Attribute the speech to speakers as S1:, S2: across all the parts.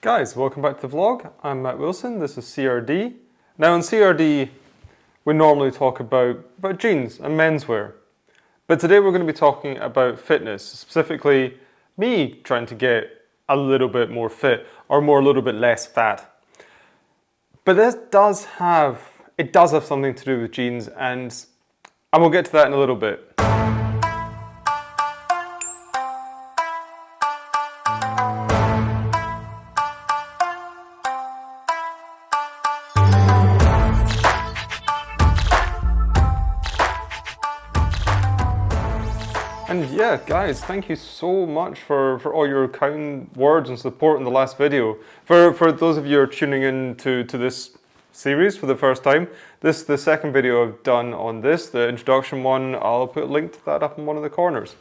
S1: Guys, welcome back to the vlog. I'm Matt Wilson, this is CRD. Now in CRD, we normally talk about jeans and menswear. But today we're going to be talking about fitness, specifically me trying to get a little bit more fit or a little bit less fat. But this does have something to do with jeans, and we'll get to that in a little bit. And yeah, guys, thank you so much for all your kind words and support in the last video. For those of you who are tuning in to this series for the first time, this is the second video I've done on this, the introduction one. I'll put a link to that up in one of the corners.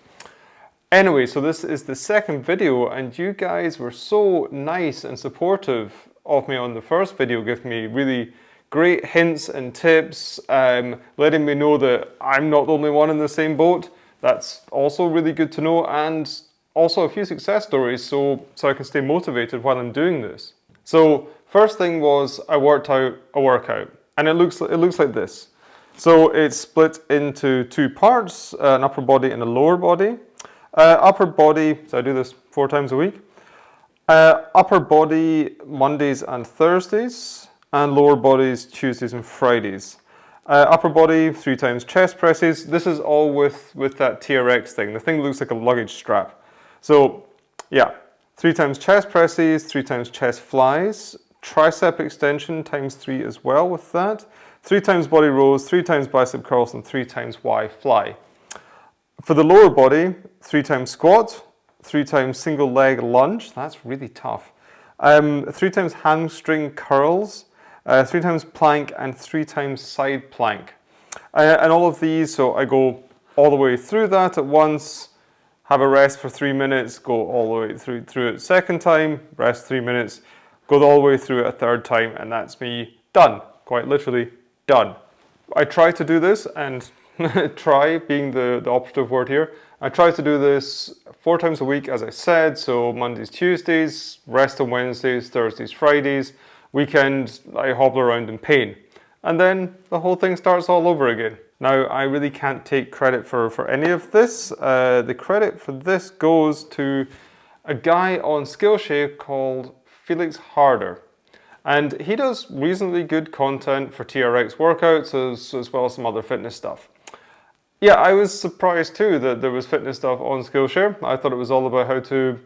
S1: Anyway, so this is the second video, and you guys were so nice and supportive of me on the first video, giving me really great hints and tips, letting me know that I'm not the only one in the same boat. That's also really good to know, and also a few success stories so I can stay motivated while I'm doing this. So first thing was I worked out a workout, and it looks like this. So it's split into two parts, an upper body and a lower body. Upper body, so I do this 4 times a week. Upper body Mondays and Thursdays, and lower bodies Tuesdays and Fridays. Upper body, 3 times chest presses. This is all with that TRX thing. The thing looks like a luggage strap. So yeah, 3 times chest presses, 3 times chest flies, tricep extension times 3 as well with that, 3 times body rows, 3 times bicep curls, and 3 times Y fly. For the lower body, 3 times squat, 3 times single leg lunge. That's really tough. 3 times hamstring curls, 3 times plank, and 3 times side plank. And all of these, so I go all the way through that at once, have a rest for 3 minutes, go all the way through it second time, rest 3 minutes, go all the way through it a third time, and that's me done. Quite literally done. I try to do this, and try being the operative word here. I try to do this 4 times a week, as I said, so Mondays, Tuesdays, rest on Wednesdays, Thursdays, Fridays. Weekend, I hobble around in pain. And then the whole thing starts all over again. Now, I really can't take credit for any of this. The credit for this goes to a guy on Skillshare called Felix Harder. And he does reasonably good content for TRX workouts as well as some other fitness stuff. Yeah, I was surprised too that there was fitness stuff on Skillshare. I thought it was all about how to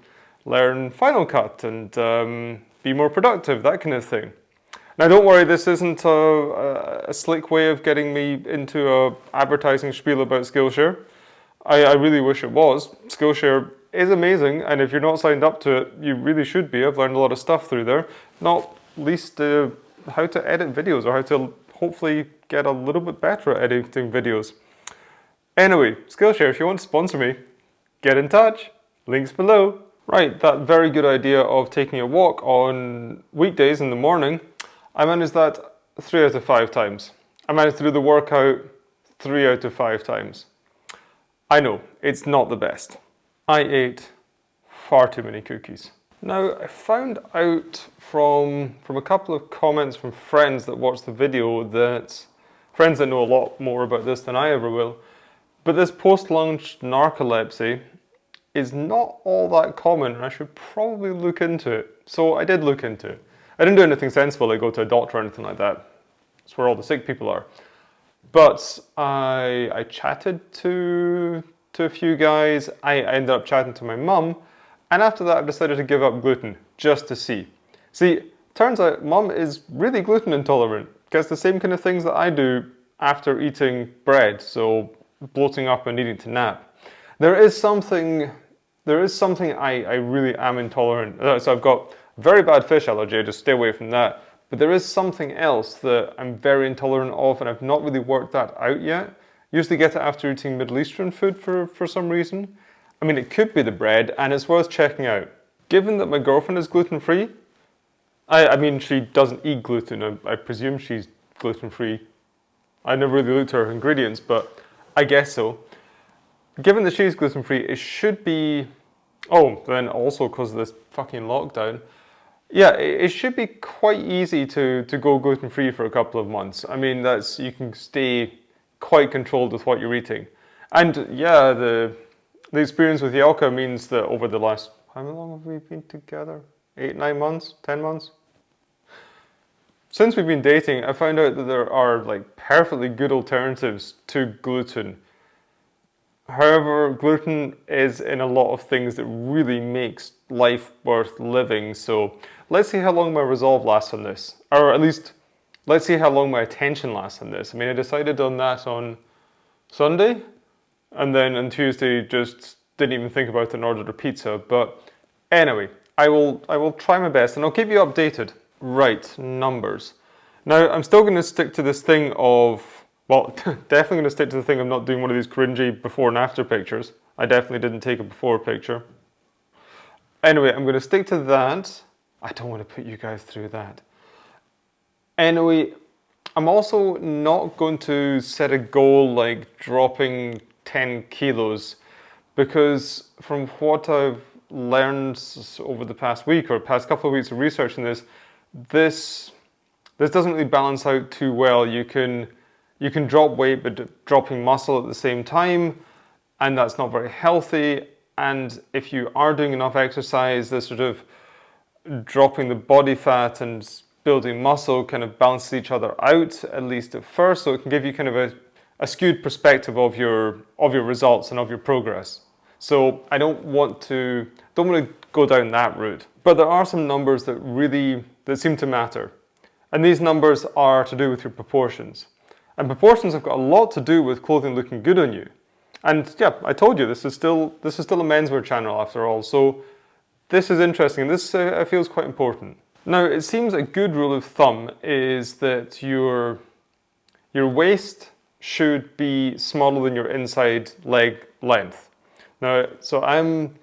S1: learn Final Cut and be more productive, that kind of thing. Now don't worry, this isn't a slick way of getting me into a advertising spiel about Skillshare. I really wish it was. Skillshare is amazing, and if you're not signed up to it, you really should be. I've learned a lot of stuff through there, not least how to edit videos or how to hopefully get a little bit better at editing videos. Anyway, Skillshare, if you want to sponsor me, get in touch. Links below. Right, that very good idea of taking a walk on weekdays in the morning, I managed that 3 out of 5 times. I managed to do the workout 3 out of 5 times. I know, it's not the best. I ate far too many cookies. Now, I found out from a couple of comments from friends that watched the video, that friends that know a lot more about this than I ever will, but this post-lunch narcolepsy is not all that common, and I should probably look into it. So I did look into it. I didn't do anything sensible, like go to a doctor or anything like that. It's where all the sick people are. But I chatted to a few guys. I ended up chatting to my mum, and after that I decided to give up gluten, just to see. See, turns out mum is really gluten intolerant, gets the same kind of things that I do after eating bread, so bloating up and needing to nap. There is something I really am intolerant. So I've got very bad fish allergy, I just stay away from that. But there is something else that I'm very intolerant of, and I've not really worked that out yet. Usually get it after eating Middle Eastern food for some reason. I mean, it could be the bread, and it's worth checking out. Given that my girlfriend is gluten-free, I mean, she doesn't eat gluten. I presume she's gluten-free. I never really looked at her ingredients, but I guess so. Given that she's gluten-free, it should be... Oh, then also because of this fucking lockdown, Yeah, it should be quite easy to go gluten-free for a couple of months. I mean, you can stay quite controlled with what you're eating. And yeah, the experience with Yelka means that over the last, how long have we been together? 8, 9 months? 10 months? Since we've been dating, I found out that there are like perfectly good alternatives to gluten. However, gluten is in a lot of things that really makes life worth living. So let's see how long my resolve lasts on this. Or at least, let's see how long my attention lasts on this. I mean, I decided on that on Sunday. And then on Tuesday, just didn't even think about it and ordered a pizza. But anyway, I will try my best and I'll keep you updated. Right, numbers. Now, I'm still going to stick to this thing of, well, definitely going to stick to the thing of not doing one of these cringy before and after pictures. I definitely didn't take a before picture. Anyway, I'm going to stick to that. I don't want to put you guys through that. Anyway, I'm also not going to set a goal like dropping 10 kilos because from what I've learned over the past week or past couple of weeks of researching this doesn't really balance out too well. You can drop weight but dropping muscle at the same time, and that's not very healthy. And if you are doing enough exercise, the sort of dropping the body fat and building muscle kind of balances each other out, at least at first, so it can give you kind of a skewed perspective of your results and of your progress. So I don't want to go down that route. But there are some numbers that seem to matter. And these numbers are to do with your proportions. And proportions have got a lot to do with clothing looking good on you. And yeah, I told you this is still a menswear channel after all. So this is interesting, and this feels quite important. Now, it seems a good rule of thumb is that your waist should be smaller than your inside leg length. Now, so I'm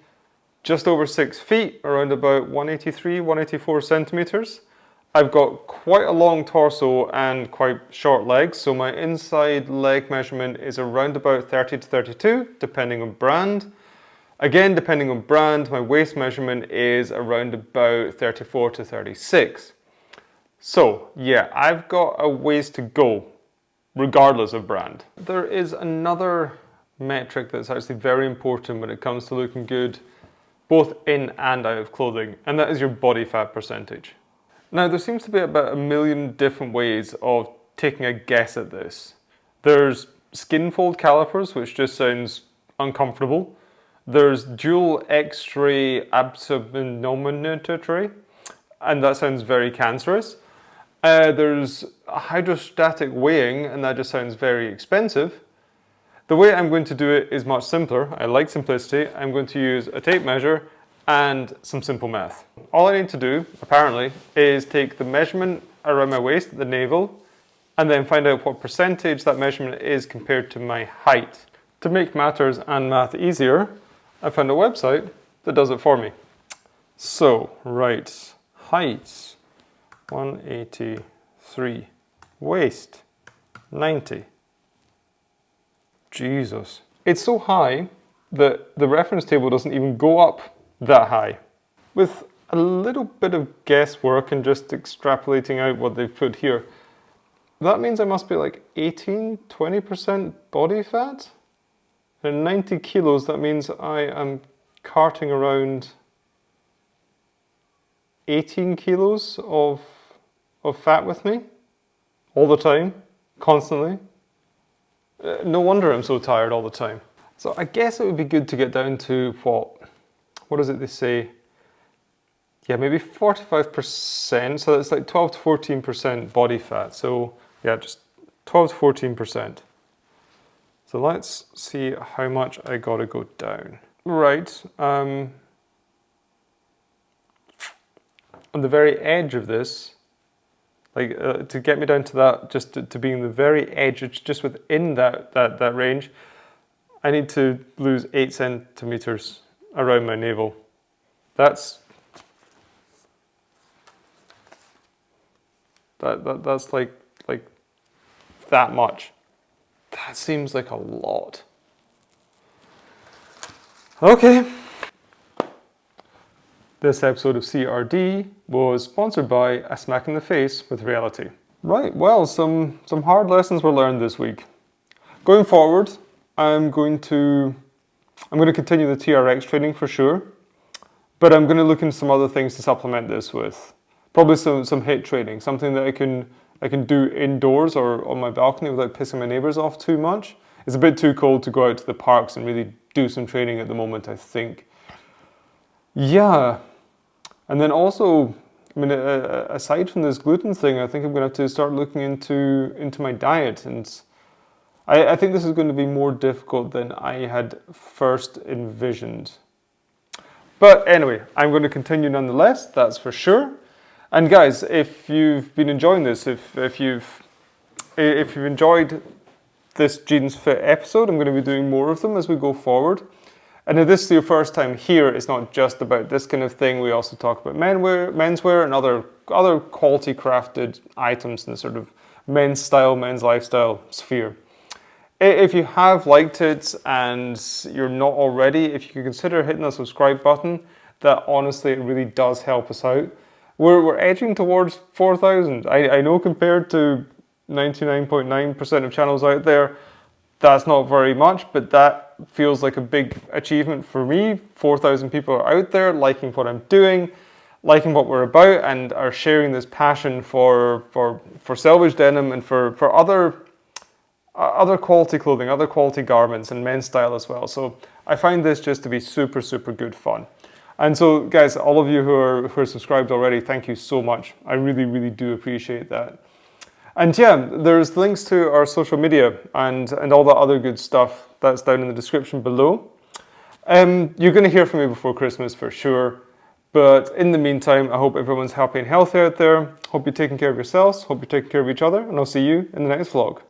S1: just over 6 feet, around about 183, 184 centimeters. I've got quite a long torso and quite short legs, so my inside leg measurement is around about 30 to 32, depending on brand. Again, depending on brand, my waist measurement is around about 34 to 36. So yeah, I've got a ways to go, regardless of brand. There is another metric that's actually very important when it comes to looking good, both in and out of clothing, and that is your body fat percentage. Now, there seems to be about a million different ways of taking a guess at this. There's skin fold calipers, which just sounds uncomfortable. There's dual X-ray absorptiometry, and that sounds very cancerous. There's hydrostatic weighing, and that just sounds very expensive. The way I'm going to do it is much simpler. I like simplicity. I'm going to use a tape measure and some simple math. All I need to do, apparently, is take the measurement around my waist at the navel and then find out what percentage that measurement is compared to my height. To make matters and math easier, I found a website that does it for me. So, right, height, 183, waist, 90. Jesus. It's so high that the reference table doesn't even go up that high. With a little bit of guesswork and just extrapolating out what they've put here, that means I must be like 18, 20% body fat? And 90 kilos, that means I am carting around 18 kilos of fat with me all the time, constantly. No wonder I'm so tired all the time. So I guess it would be good to get down to what is it they say? Yeah, maybe 45%, so that's like 12 to 14% body fat. So yeah, just 12 to 14%. So let's see how much I gotta go down. Right, on the very edge of this, like to get me down to that, just to be in the very edge, it's just within that range, I need to lose 8 centimeters around my navel. That's like that much. That seems like a lot. Okay. This episode of CRD was sponsored by A Smack in the Face with Reality. Right, well, some hard lessons were learned this week. Going forward, I'm going to continue the TRX training for sure, but I'm going to look into some other things to supplement this with. Probably some HIIT training, something that I can do indoors or on my balcony without pissing my neighbours off too much. It's a bit too cold to go out to the parks and really do some training at the moment, I think. Yeah, and then also, I mean, aside from this gluten thing, I think I'm going to have to start looking into my diet, and I think this is going to be more difficult than I had first envisioned. But anyway, I'm going to continue nonetheless, that's for sure. And guys, if you've been enjoying this, if you've enjoyed this Genes Fit episode, I'm going to be doing more of them as we go forward. And if this is your first time here, it's not just about this kind of thing. We also talk about menswear and other quality crafted items in the sort of men's style, men's lifestyle sphere. If you have liked it and you're not already, if you could consider hitting the subscribe button, that honestly, it really does help us out. We're edging towards 4,000. I know compared to 99.9% of channels out there, that's not very much, but that feels like a big achievement for me. 4,000 people are out there liking what I'm doing, liking what we're about, and are sharing this passion for selvage denim and for other quality clothing, other quality garments, and men's style as well. So I find this just to be super, super good fun. And so guys, all of you who are subscribed already, thank you so much. I really, really do appreciate that. And yeah, there's links to our social media and all that other good stuff that's down in the description below. You're going to hear from me before Christmas for sure. But in the meantime, I hope everyone's happy and healthy out there. Hope you're taking care of yourselves. Hope you're taking care of each other. And I'll see you in the next vlog.